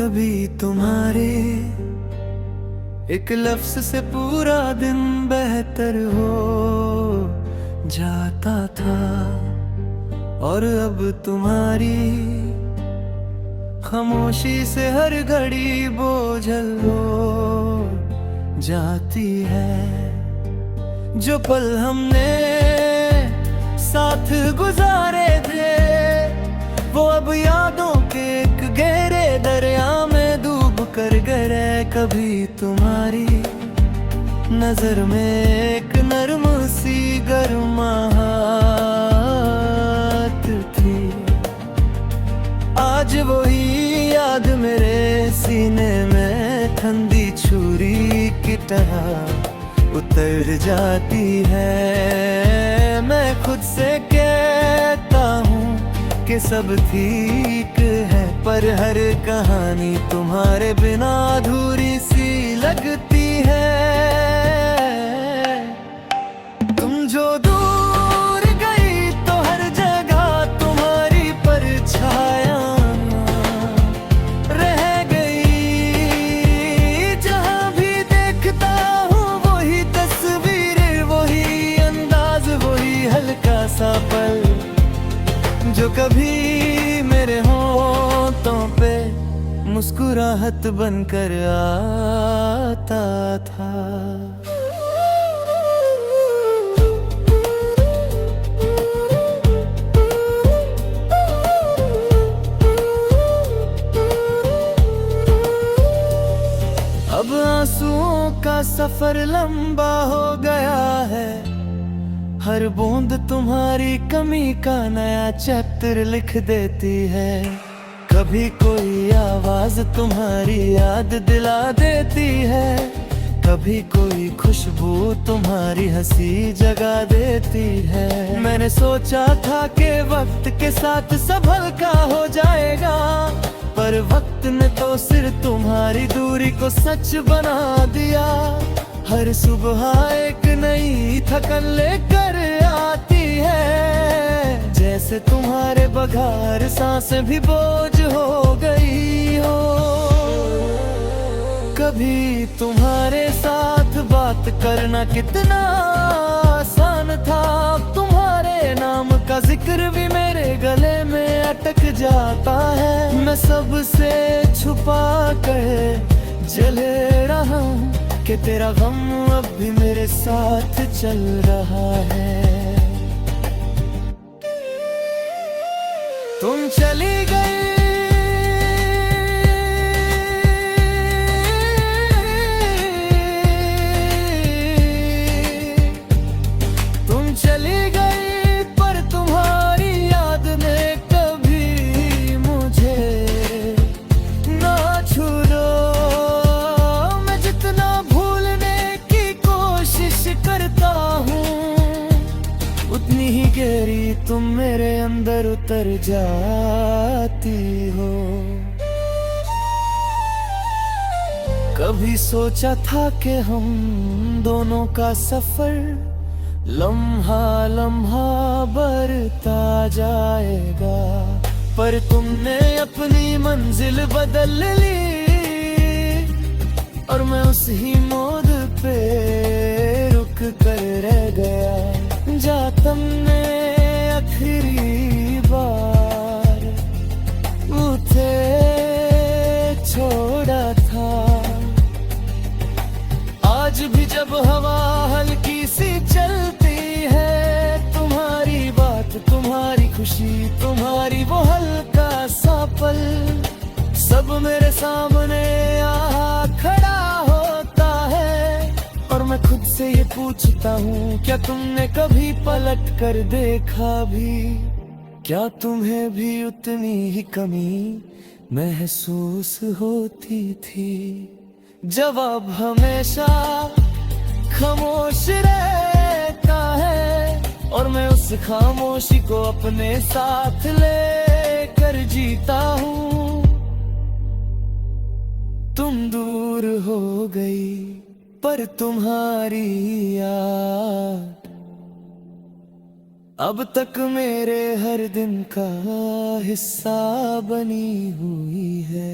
कभी तुम्हारे एक लफ्ज से पूरा दिन बेहतर हो जाता था, और अब तुम्हारी खामोशी से हर घड़ी बोझल हो जाती है। जो पल हमने साथ गुजारे थे वो अब यादों के एक गहरे दरिया में डूब कर गए। कभी तुम्हारी नजर में एक नरम सी गर्माहट थी, आज वही याद मेरे सीने में ठंडी छुरी की तरह उतर जाती है। मैं खुद से कहता हूँ कि सब ठीक है, पर हर कहानी तुम्हारे बिना अधूरी सी लगती है। तुम जो दूर गई तो हर जगह तुम्हारी परछाया रह गई। जहाँ भी देखता हूँ वही तस्वीर, वही अंदाज, वही हल्का सा पल जो कभी मेरे होंठों पे मुस्कुराहट बनकर आता था। अब आंसुओं का सफर लंबा हो गया है, हर बूंद तुम्हारी कमी का नया चैप्टर लिख देती है। कभी कोई आवाज तुम्हारी याद दिला देती है, कभी कोई खुशबू तुम्हारी हंसी जगा देती है। मैंने सोचा था कि वक्त के साथ सब हल्का हो जाएगा, पर वक्त ने तो सिर्फ तुम्हारी दूरी को सच बना दिया। हर सुबह एक नई थकन लेकर आती है, जैसे तुम्हारे बगैर सांसें भी बोझ हो गई हो। कभी तुम्हारे साथ बात करना कितना आसान था, तुम्हारे नाम का जिक्र भी मेरे गले में अटक जाता है। मैं सबसे छुपा कर जले रहा हूँ कि तेरा गम अब भी मेरे साथ चल रहा है। तुम चली गई, तुम चली गई, पर तुम्हारी याद ने कभी मुझे ना छोड़ा। मैं जितना करता हूँ उतनी ही गहरी तुम मेरे अंदर उतर जाती हो। कभी सोचा था कि हम दोनों का सफर लम्हा लम्हा बढ़ता जाएगा, पर तुमने अपनी मंजिल बदल ली और मैं उस ही मोड़ पे रुक कर रह गया। जा तुमने आखिरी बार उठे छोड़ा था। आज भी जब हवा हल्की सी चलती है, तुम्हारी बात, तुम्हारी खुशी, तुम्हारी वो हल्का सा पल सब मेरे सामने आ खड़ा होता है। और मैं खुद से ये पूछता हूँ, क्या तुमने कभी पलट कर देखा भी? क्या तुम्हें भी उतनी ही कमी महसूस होती थी? जवाब हमेशा खामोश रहता है, और मैं उस खामोशी को अपने साथ लेकर जीता हूँ। तुम दूर हो गई, पर तुम्हारी याद अब तक मेरे हर दिन का हिस्सा बनी हुई है।